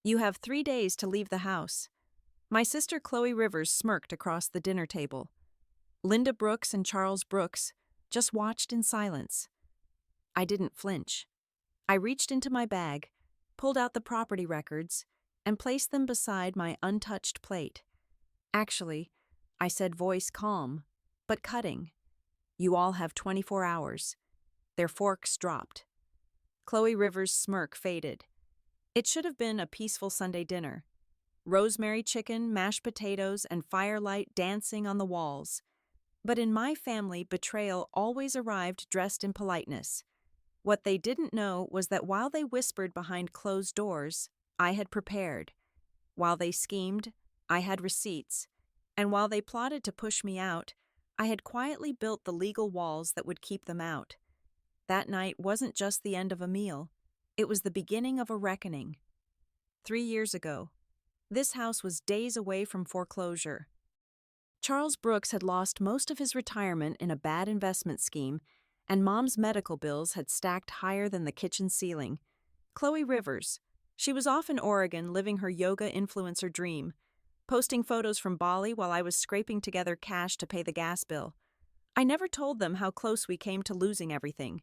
You have 3 days to leave the house. My sister Chloe Rivers smirked across the dinner table. Linda Brooks and Charles Brooks just watched in silence. I didn't flinch. I reached into my bag, pulled out the property records, and placed them beside my untouched plate. Actually, I said, voice calm, but cutting. You all have 24 hours. Their forks dropped. Chloe Rivers' smirk faded. It should have been a peaceful Sunday dinner. Rosemary chicken, mashed potatoes, and firelight dancing on the walls. But in my family, betrayal always arrived dressed in politeness. What they didn't know was that while they whispered behind closed doors, I had prepared. While they schemed, I had receipts. And while they plotted to push me out, I had quietly built the legal walls that would keep them out. That night wasn't just the end of a meal. It was the beginning of a reckoning. 3 years ago, this house was days away from foreclosure. Charles Brooks had lost most of his retirement in a bad investment scheme, and Mom's medical bills had stacked higher than the kitchen ceiling. Chloe Rivers. She was off in Oregon living her yoga influencer dream, posting photos from Bali while I was scraping together cash to pay the gas bill. I never told them how close we came to losing everything.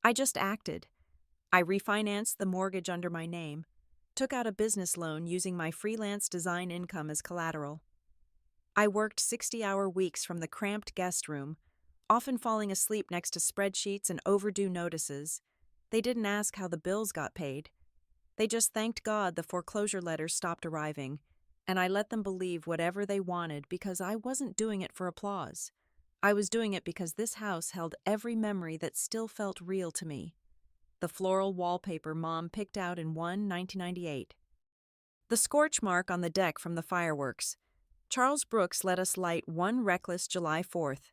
I just acted. I refinanced the mortgage under my name, took out a business loan using my freelance design income as collateral. I worked 60-hour weeks from the cramped guest room, often falling asleep next to spreadsheets and overdue notices. They didn't ask how the bills got paid. They just thanked God the foreclosure letters stopped arriving, and I let them believe whatever they wanted because I wasn't doing it for applause. I was doing it because this house held every memory that still felt real to me. The floral wallpaper Mom picked out in 1998. The scorch mark on the deck from the fireworks. Charles Brooks let us light one reckless July 4th.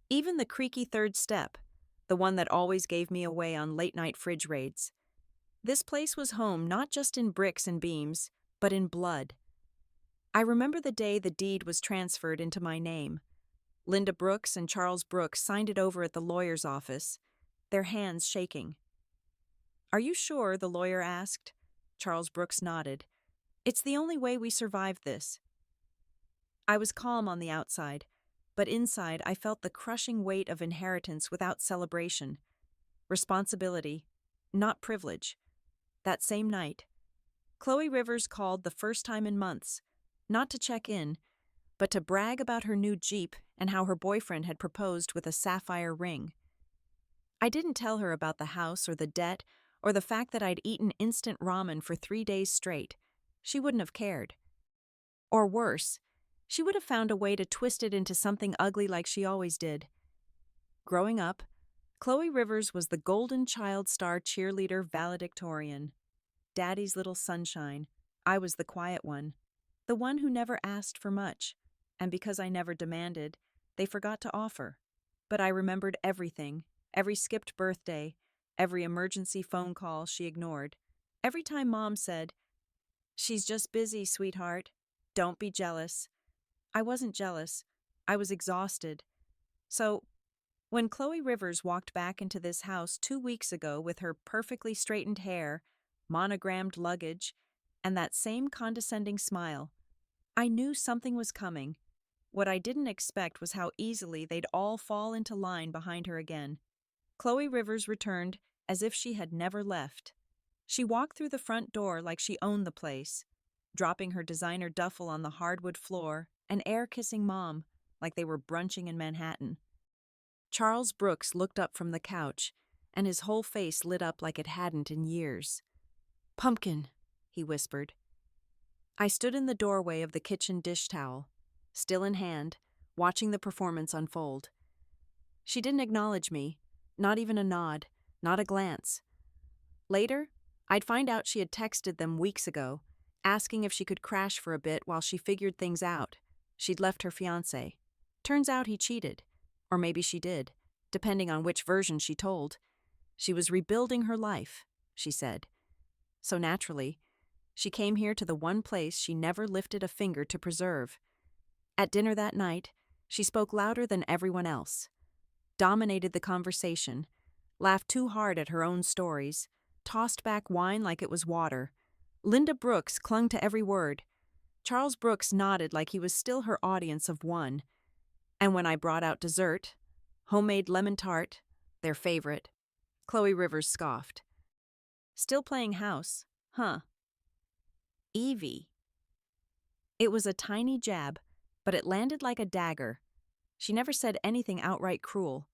Even the creaky third step, the one that always gave me away on late-night fridge raids. This place was home not just in bricks and beams, but in blood. I remember the day the deed was transferred into my name. Linda Brooks and Charles Brooks signed it over at the lawyer's office, their hands shaking. "Are you sure?" the lawyer asked. Charles Brooks nodded. "It's the only way we survived this." I was calm on the outside, but inside I felt the crushing weight of inheritance without celebration. Responsibility, not privilege. That same night, Chloe Rivers called the first time in months, not to check in, but to brag about her new Jeep and how her boyfriend had proposed with a sapphire ring. I didn't tell her about the house or the debt or the fact that I'd eaten instant ramen for 3 days straight. She wouldn't have cared. Or worse, she would have found a way to twist it into something ugly like she always did. Growing up, Chloe Rivers was the golden child star cheerleader valedictorian. Daddy's little sunshine. I was the quiet one, the one who never asked for much, and because I never demanded, they forgot to offer. But I remembered everything, every skipped birthday, every emergency phone call she ignored, every time Mom said, "She's just busy, sweetheart. Don't be jealous." I wasn't jealous. I was exhausted. So, when Chloe Rivers walked back into this house 2 weeks ago with her perfectly straightened hair, monogrammed luggage, and that same condescending smile, I knew something was coming. What I didn't expect was how easily they'd all fall into line behind her again. Chloe Rivers returned as if she had never left. She walked through the front door like she owned the place, dropping her designer duffel on the hardwood floor and air-kissing Mom like they were brunching in Manhattan. Charles Brooks looked up from the couch, and his whole face lit up like it hadn't in years. "Pumpkin," he whispered. I stood in the doorway of the kitchen dish towel, still in hand, watching the performance unfold. She didn't acknowledge me, not even a nod, not a glance. Later, I'd find out she had texted them weeks ago, asking if she could crash for a bit while she figured things out. She'd left her fiancé. Turns out he cheated. Or maybe she did, depending on which version she told. She was rebuilding her life, she said. So naturally, she came here to the one place she never lifted a finger to preserve. At dinner that night, she spoke louder than everyone else, dominated the conversation, laughed too hard at her own stories, tossed back wine like it was water. Linda Brooks clung to every word. Charles Brooks nodded like he was still her audience of one. And when I brought out dessert, homemade lemon tart, their favorite, Chloe Rivers scoffed. Still playing house, huh? Evie. It was a tiny jab, but it landed like a dagger. She never said anything outright cruel.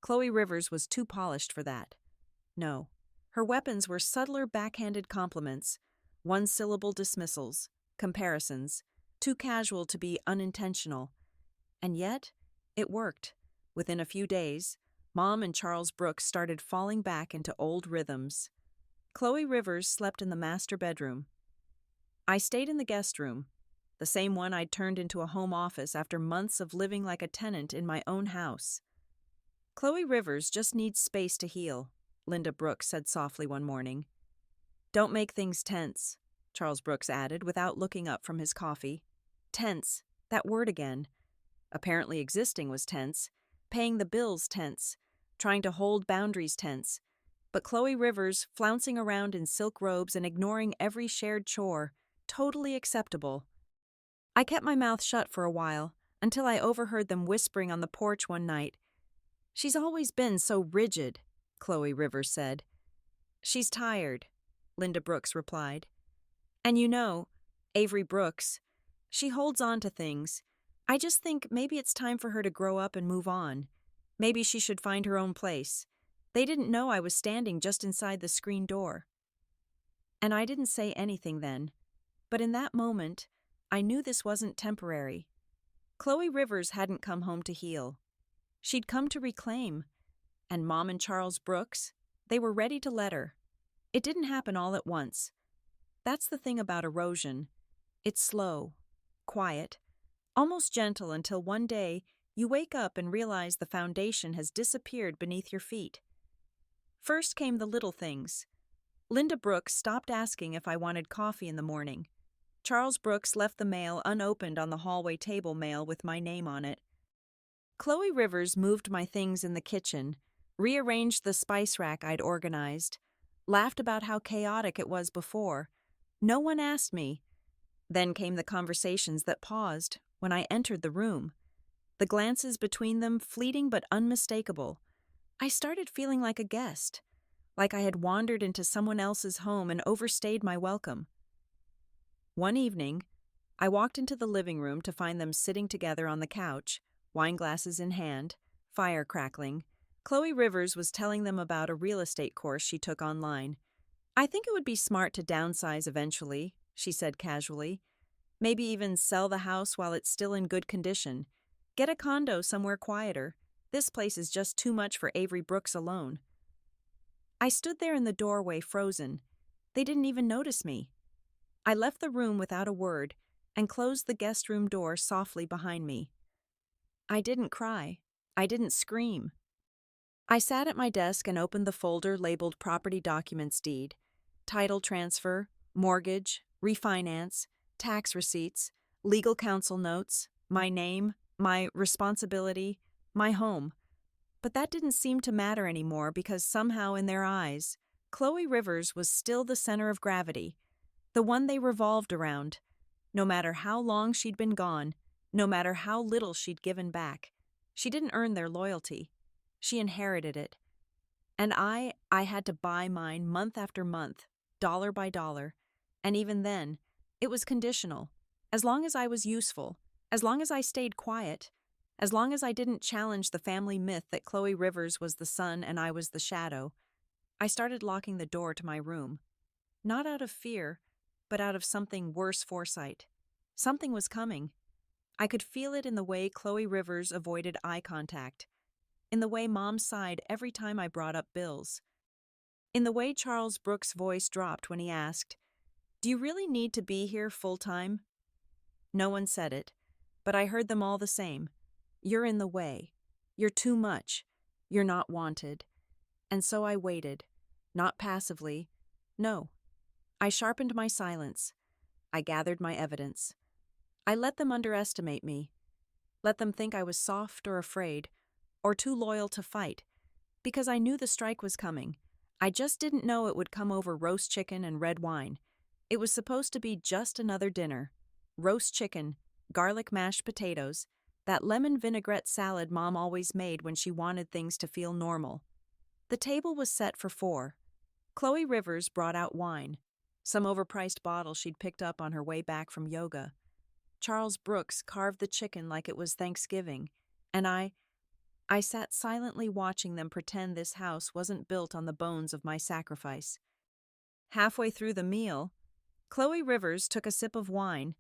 Chloe Rivers was too polished for that. No, her weapons were subtler backhanded compliments, one-syllable dismissals, comparisons, too casual to be unintentional. And yet, it worked. Within a few days, Mom and Charles Brooks started falling back into old rhythms. Chloe Rivers slept in the master bedroom. I stayed in the guest room, the same one I'd turned into a home office after months of living like a tenant in my own house. Chloe Rivers just needs space to heal, Linda Brooks said softly one morning. Don't make things tense, Charles Brooks added without looking up from his coffee. Tense, that word again. Apparently existing was tense, paying the bills tense, trying to hold boundaries tense. But Chloe Rivers, flouncing around in silk robes and ignoring every shared chore, totally acceptable. I kept my mouth shut for a while, until I overheard them whispering on the porch one night. She's always been so rigid, Chloe Rivers said. She's tired, Linda Brooks replied. And you know, Avery Brooks, she holds on to things. I just think maybe it's time for her to grow up and move on. Maybe she should find her own place. They didn't know I was standing just inside the screen door. And I didn't say anything then. But in that moment, I knew this wasn't temporary. Chloe Rivers hadn't come home to heal. She'd come to reclaim. And Mom and Charles Brooks, they were ready to let her. It didn't happen all at once. That's the thing about erosion. It's slow, quiet, almost gentle until one day you wake up and realize the foundation has disappeared beneath your feet. First came the little things. Linda Brooks stopped asking if I wanted coffee in the morning. Charles Brooks left the mail unopened on the hallway table mail with my name on it. Chloe Rivers moved my things in the kitchen, rearranged the spice rack I'd organized, laughed about how chaotic it was before. No one asked me. Then came the conversations that paused when I entered the room. The glances between them fleeting but unmistakable. I started feeling like a guest, like I had wandered into someone else's home and overstayed my welcome. One evening, I walked into the living room to find them sitting together on the couch, wine glasses in hand, fire crackling. Chloe Rivers was telling them about a real estate course she took online. I think it would be smart to downsize eventually, she said casually. Maybe even sell the house while it's still in good condition. Get a condo somewhere quieter. This place is just too much for Avery Brooks alone. I stood there in the doorway frozen. They didn't even notice me. I left the room without a word and closed the guest room door softly behind me. I didn't cry. I didn't scream. I sat at my desk and opened the folder labeled Property Documents Deed, Title Transfer, Mortgage, Refinance, Tax Receipts, Legal Counsel Notes, my name, my responsibility, my home. But that didn't seem to matter anymore because somehow in their eyes, Chloe Rivers was still the center of gravity, the one they revolved around. No matter how long she'd been gone, no matter how little she'd given back, she didn't earn their loyalty. She inherited it. And I had to buy mine month after month, dollar by dollar. And even then, it was conditional. As long as I was useful, as long as I stayed quiet, as long as I didn't challenge the family myth that Chloe Rivers was the sun and I was the shadow, I started locking the door to my room. Not out of fear, but out of something worse foresight. Something was coming. I could feel it in the way Chloe Rivers avoided eye contact, in the way Mom sighed every time I brought up bills, in the way Charles Brooks' voice dropped when he asked, "Do you really need to be here full-time?" No one said it, but I heard them all the same. You're in the way. You're too much. You're not wanted. And so I waited, not passively. No. I sharpened my silence. I gathered my evidence. I let them underestimate me. Let them think I was soft or afraid, or too loyal to fight, because I knew the strike was coming. I just didn't know it would come over roast chicken and red wine. It was supposed to be just another dinner. Roast chicken, garlic mashed potatoes, that lemon vinaigrette salad Mom always made when she wanted things to feel normal. The table was set for 4. Chloe Rivers brought out wine, some overpriced bottle she'd picked up on her way back from yoga. Charles Brooks carved the chicken like it was Thanksgiving, and I sat silently watching them pretend this house wasn't built on the bones of my sacrifice. Halfway through the meal, Chloe Rivers took a sip of wine,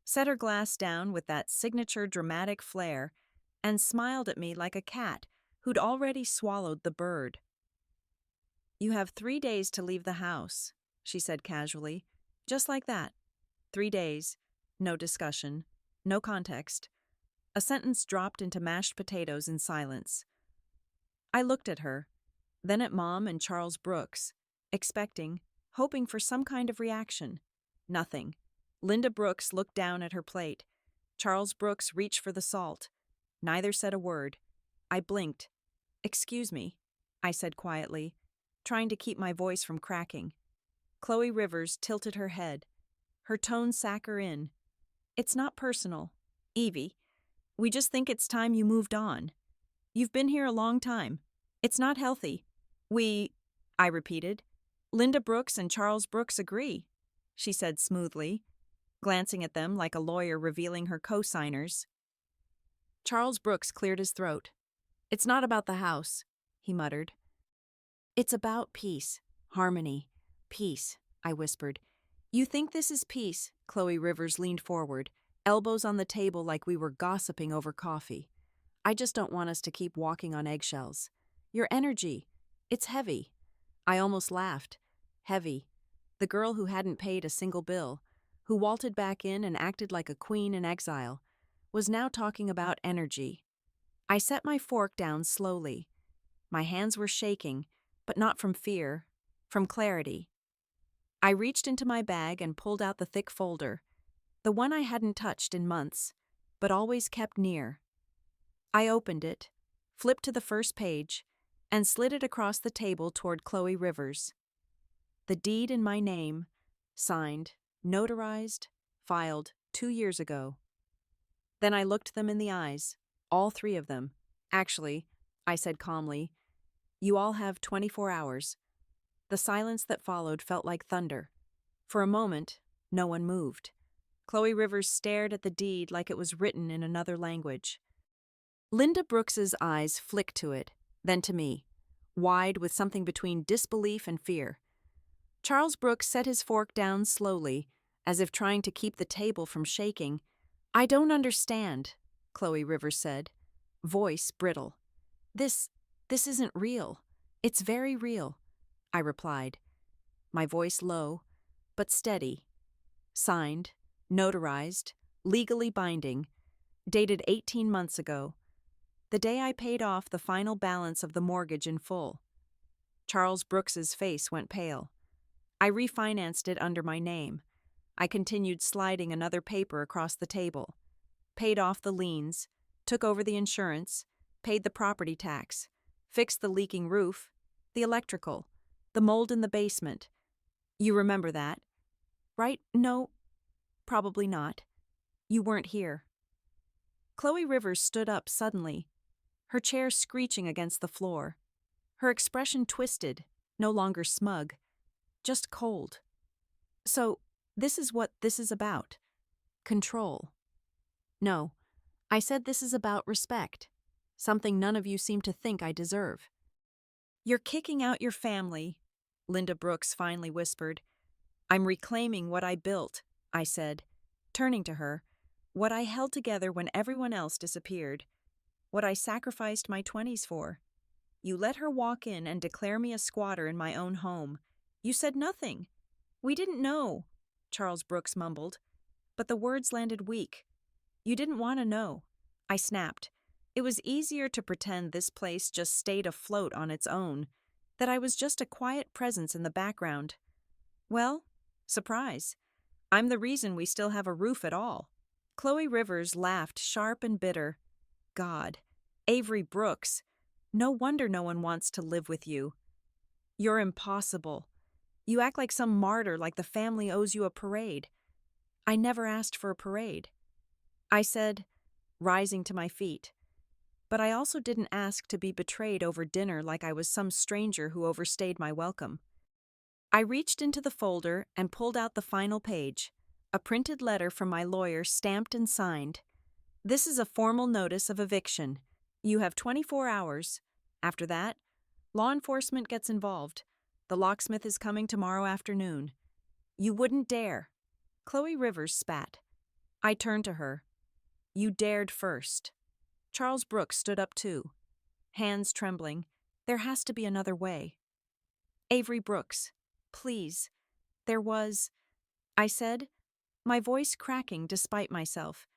set her glass down with that signature dramatic flair, and smiled at me like a cat who'd already swallowed the bird. "You have 3 days to leave the house," she said casually. Just like that. 3 days. No discussion. No context. A sentence dropped into mashed potatoes in silence. I looked at her, then at Mom and Charles Brooks, expecting, hoping for some kind of reaction. Nothing. Linda Brooks looked down at her plate. Charles Brooks reached for the salt. Neither said a word. I blinked. "Excuse me," I said quietly, trying to keep my voice from cracking. Chloe Rivers tilted her head. Her tone sank her in. "It's not personal, Evie. We just think it's time you moved on. You've been here a long time. It's not healthy. I repeated. "Linda Brooks and Charles Brooks agree," she said smoothly, glancing at them like a lawyer revealing her co-signers. Charles Brooks cleared his throat. "It's not about the house," he muttered. "It's about peace, harmony, peace," I whispered. "You think this is peace?" Chloe Rivers leaned forward, elbows on the table like we were gossiping over coffee. "I just don't want us to keep walking on eggshells. Your energy, it's heavy." I almost laughed. Heavy. The girl who hadn't paid a single bill, who waltzed back in and acted like a queen in exile, was now talking about energy. I set my fork down slowly. My hands were shaking, but not from fear, from clarity. I reached into my bag and pulled out the thick folder, the one I hadn't touched in months, but always kept near. I opened it, flipped to the first page, and slid it across the table toward Chloe Rivers. The deed in my name, signed, notarized, filed 2 years ago. Then I looked them in the eyes, all 3 of them. "Actually," I said calmly, "you all have 24 hours. The silence that followed felt like thunder. For a moment, no one moved. Chloe Rivers stared at the deed like it was written in another language. Linda Brooks's eyes flicked to it, then to me, wide with something between disbelief and fear. Charles Brooks set his fork down slowly, as if trying to keep the table from shaking. "I don't understand," Chloe Rivers said, voice brittle. This isn't real. It's very real," I replied, my voice low, but steady. Signed, notarized, legally binding, dated 18 months ago, the day I paid off the final balance of the mortgage in full. Charles Brooks's face went pale. I refinanced it under my name. I continued sliding another paper across the table. Paid off the liens, took over the insurance, paid the property tax, fixed the leaking roof, the electrical, the mold in the basement. You remember that, right? No, probably not. You weren't here. Chloe Rivers stood up suddenly, her chair screeching against the floor. Her expression twisted, no longer smug, just cold. "So, this is what this is about. Control." "No, I said this is about respect, something none of you seem to think I deserve." "You're kicking out your family," Linda Brooks finally whispered. "I'm reclaiming what I built," I said, turning to her, "what I held together when everyone else disappeared, what I sacrificed my 20s for. You let her walk in and declare me a squatter in my own home. You said nothing. We didn't know," Charles Brooks mumbled, but the words landed weak. "You didn't want to know," I snapped. It was easier to pretend this place just stayed afloat on its own, that I was just a quiet presence in the background. Well, surprise. I'm the reason we still have a roof at all. Chloe Rivers laughed sharp and bitter. "God, Avery Brooks, no wonder no one wants to live with you. You're impossible. You act like some martyr, like the family owes you a parade. I never asked for a parade. I said, rising to my feet. But I also didn't ask to be betrayed over dinner like I was some stranger who overstayed my welcome. I reached into the folder and pulled out the final page, a printed letter from my lawyer stamped and signed. This is a formal notice of eviction. You have 24 hours. After that, law enforcement gets involved. The locksmith is coming tomorrow afternoon. You wouldn't dare. Chloe Rivers spat. I turned to her. You dared first. Charles Brooks stood up too, hands trembling. There has to be another way. Avery Brooks, please. There was, I said, my voice cracking despite myself.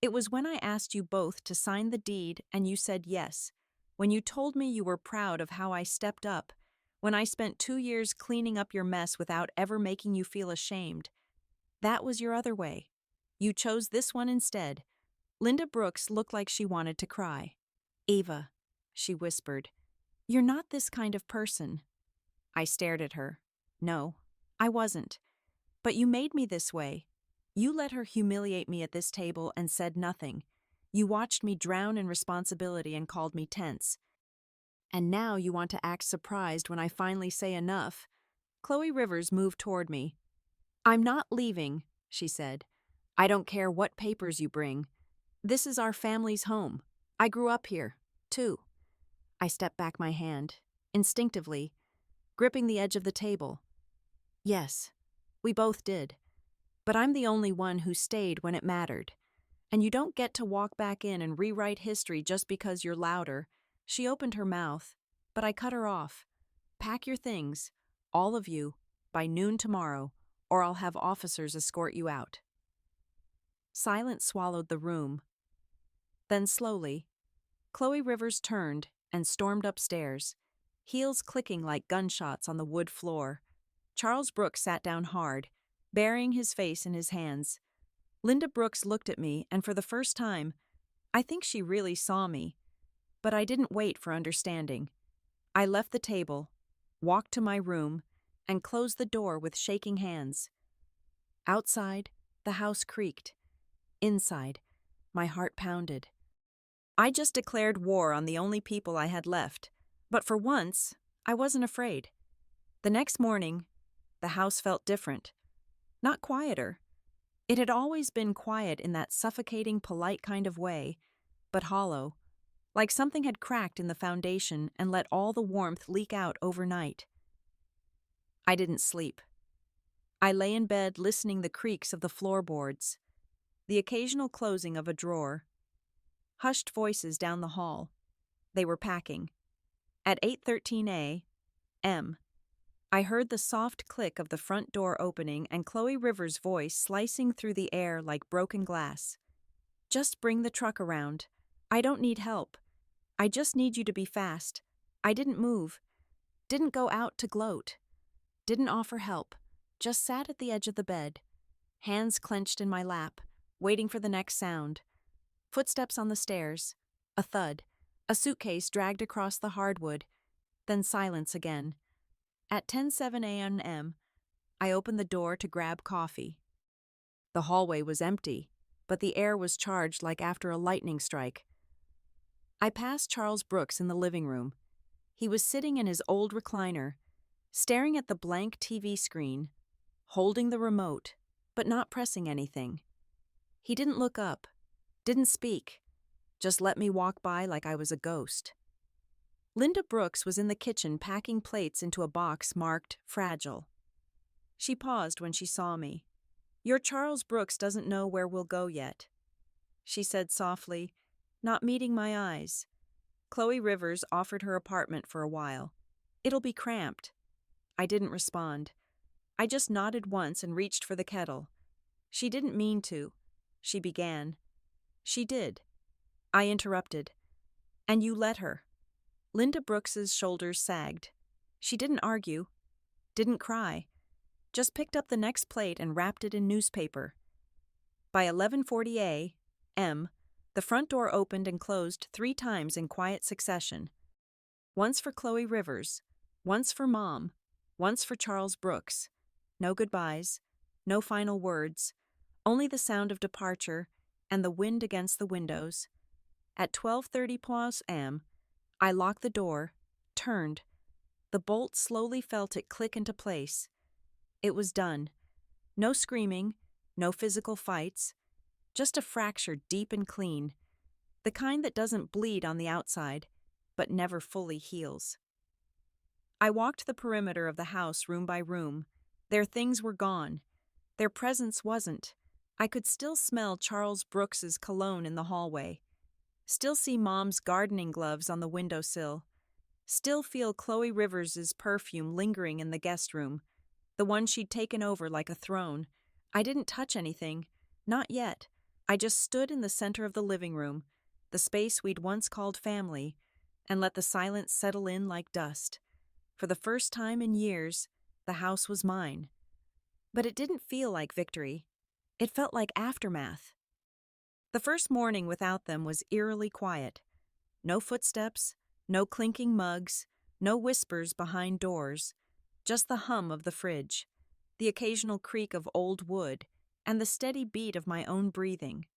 It was when I asked you both to sign the deed and you said yes, when you told me you were proud of how I stepped up, when I spent 2 years cleaning up your mess without ever making you feel ashamed. That was your other way. You chose this one instead. Linda Brooks looked like she wanted to cry. Ava, she whispered, you're not this kind of person. I stared at her. No, I wasn't. But you made me this way. You let her humiliate me at this table and said nothing. You watched me drown in responsibility and called me tense. And now you want to act surprised when I finally say enough. Chloe Rivers moved toward me. I'm not leaving, she said. I don't care what papers you bring. This is our family's home. I grew up here, too. I stepped back my hand, instinctively, gripping the edge of the table. Yes, we both did. But I'm the only one who stayed when it mattered. And you don't get to walk back in and rewrite history just because you're louder. She opened her mouth, but I cut her off. Pack your things, all of you, by noon tomorrow, or I'll have officers escort you out. Silence swallowed the room. Then slowly, Chloe Rivers turned and stormed upstairs, heels clicking like gunshots on the wood floor. Charles Brooks sat down hard, burying his face in his hands. Linda Brooks looked at me, and for the first time, I think she really saw me. But I didn't wait for understanding. I left the table, walked to my room, and closed the door with shaking hands. Outside, the house creaked. Inside, my heart pounded. I just declared war on the only people I had left, but for once, I wasn't afraid. The next morning, the house felt different. Not quieter. It had always been quiet in that suffocating, polite kind of way, but hollow, like something had cracked in the foundation and let all the warmth leak out overnight. I didn't sleep. I lay in bed listening the creaks of the floorboards, the occasional closing of a drawer. Hushed voices down the hall. They were packing. At 8:13 a.m., I heard the soft click of the front door opening and Chloe Rivers' voice slicing through the air like broken glass. Just bring the truck around. I don't need help. I just need you to be fast. I didn't move. Didn't go out to gloat. Didn't offer help. Just sat at the edge of the bed, hands clenched in my lap, waiting for the next sound. Footsteps on the stairs. A thud. A suitcase dragged across the hardwood. Then silence again. At 10:07 a.m., I opened the door to grab coffee. The hallway was empty, but the air was charged like after a lightning strike. I passed Charles Brooks in the living room. He was sitting in his old recliner, staring at the blank TV screen, holding the remote, but not pressing anything. He didn't look up, didn't speak, just let me walk by like I was a ghost. Linda Brooks was in the kitchen packing plates into a box marked fragile. She paused when she saw me. Your Charles Brooks doesn't know where we'll go yet, she said softly, not meeting my eyes. Chloe Rivers offered her apartment for a while. It'll be cramped. I didn't respond. I just nodded once and reached for the kettle. She didn't mean to. She began. She did. I interrupted. And you let her. Linda Brooks's shoulders sagged. She didn't argue, didn't cry, just picked up the next plate and wrapped it in newspaper. By 11:40 a.m., the front door opened and closed 3 times in quiet succession. Once for Chloe Rivers, once for Mom, Once for Charles Brooks. No goodbyes, no final words, only the sound of departure and the wind against the windows. At 12:30 p.m., I locked the door, turned. The bolt slowly felt it click into place. It was done. No screaming, no physical fights, just a fracture deep and clean, the kind that doesn't bleed on the outside, but never fully heals. I walked the perimeter of the house room by room. Their things were gone. Their presence wasn't. I could still smell Charles Brooks's cologne in the hallway. Still see Mom's gardening gloves on the windowsill. Still feel Chloe Rivers's perfume lingering in the guest room, the one she'd taken over like a throne. I didn't touch anything. Not yet. I just stood in the center of the living room, the space we'd once called family, and let the silence settle in like dust. For the first time in years, the house was mine. But it didn't feel like victory. It felt like aftermath. The first morning without them was eerily quiet. No footsteps, no clinking mugs, no whispers behind doors, just the hum of the fridge, the occasional creak of old wood, and the steady beat of my own breathing.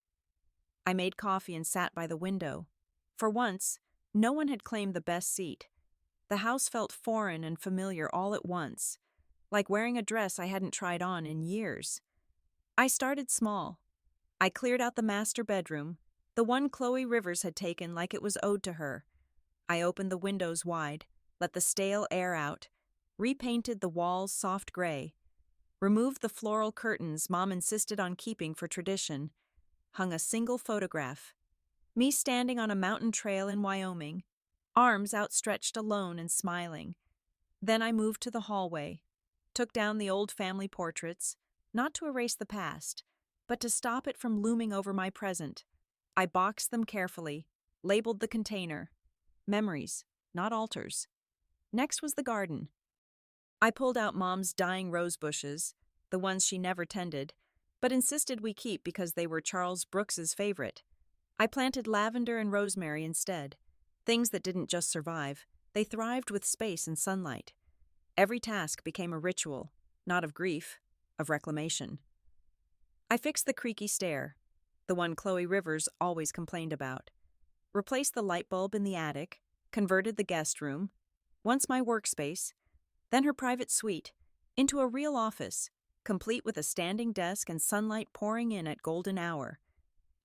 I made coffee and sat by the window. For once, no one had claimed the best seat. The house felt foreign and familiar all at once, like wearing a dress I hadn't tried on in years. I started small. I cleared out the master bedroom, the one Chloe Rivers had taken like it was owed to her. I opened the windows wide, let the stale air out, repainted the walls soft gray, removed the floral curtains Mom insisted on keeping for tradition, hung a single photograph, me standing on a mountain trail in Wyoming, arms outstretched alone and smiling. Then I moved to the hallway, took down the old family portraits, not to erase the past, but to stop it from looming over my present. I boxed them carefully, labeled the container. Memories, not altars. Next was the garden. I pulled out Mom's dying rose bushes, the ones she never tended, but insisted we keep because they were Charles Brooks's favorite. I planted lavender and rosemary instead, things that didn't just survive, they thrived with space and sunlight. Every task became a ritual, not of grief, of reclamation. I fixed the creaky stair, the one Chloe Rivers always complained about, replaced the light bulb in the attic, converted the guest room, once my workspace, then her private suite, into a real office, complete with a standing desk and sunlight pouring in at golden hour.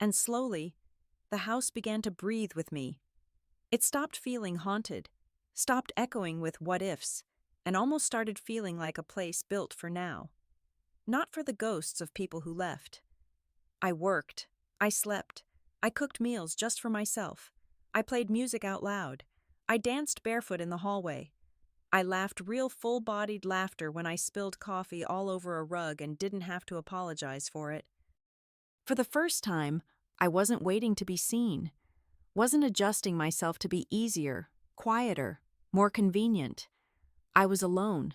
And slowly, the house began to breathe with me. It stopped feeling haunted, stopped echoing with what-ifs, and almost started feeling like a place built for now. Not for the ghosts of people who left. I worked, I slept, I cooked meals just for myself. I played music out loud. I danced barefoot in the hallway. I laughed real full-bodied laughter when I spilled coffee all over a rug and didn't have to apologize for it. For the first time, I wasn't waiting to be seen, wasn't adjusting myself to be easier, quieter, more convenient. I was alone,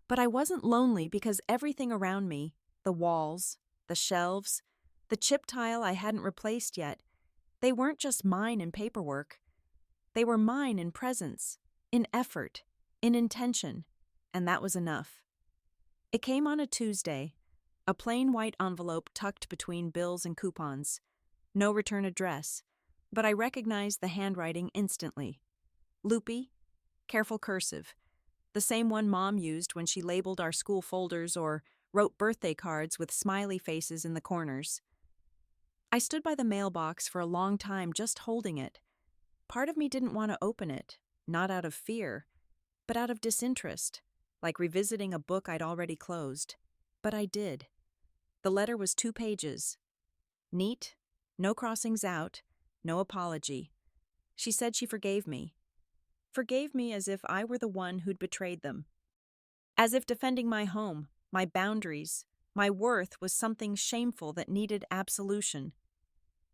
but I wasn't lonely because everything around me, the walls, the shelves, the chip tile I hadn't replaced yet, they weren't just mine in paperwork. They were mine in presence, in effort, in intention, and that was enough. It came on a Tuesday, a plain white envelope tucked between bills and coupons. No return address, but I recognized the handwriting instantly. Loopy, careful cursive, the same one Mom used when she labeled our school folders or wrote birthday cards with smiley faces in the corners. I stood by the mailbox for a long time just holding it. Part of me didn't want to open it, not out of fear, but out of disinterest, like revisiting a book I'd already closed. But I did. The letter was 2 pages. Neat, no crossings out, no apology. She said she forgave me. Forgave me as if I were the one who'd betrayed them. As if defending my home, my boundaries, my worth was something shameful that needed absolution.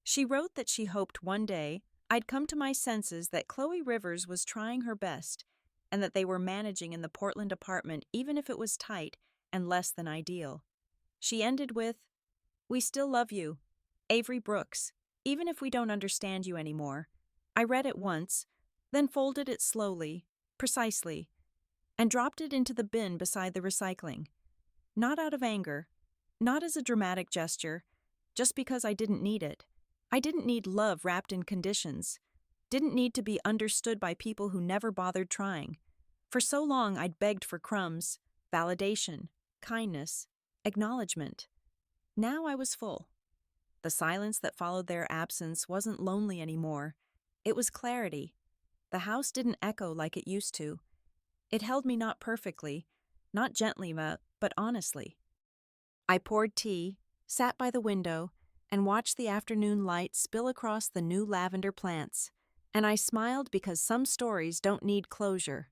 She wrote that she hoped one day I'd come to my senses that Chloe Rivers was trying her best and that they were managing in the Portland apartment even if it was tight and less than ideal. She ended with, "We still love you, Avery Brooks, even if we don't understand you anymore." I read it once, then folded it slowly, precisely, and dropped it into the bin beside the recycling. Not out of anger, not as a dramatic gesture, just because I didn't need it. I didn't need love wrapped in conditions, didn't need to be understood by people who never bothered trying. For so long I'd begged for crumbs, validation, kindness, acknowledgement. Now I was full. The silence that followed their absence wasn't lonely anymore. It was clarity. The house didn't echo like it used to. It held me not perfectly, not gently, but honestly. I poured tea, sat by the window, and watched the afternoon light spill across the new lavender plants. And I smiled because some stories don't need closure.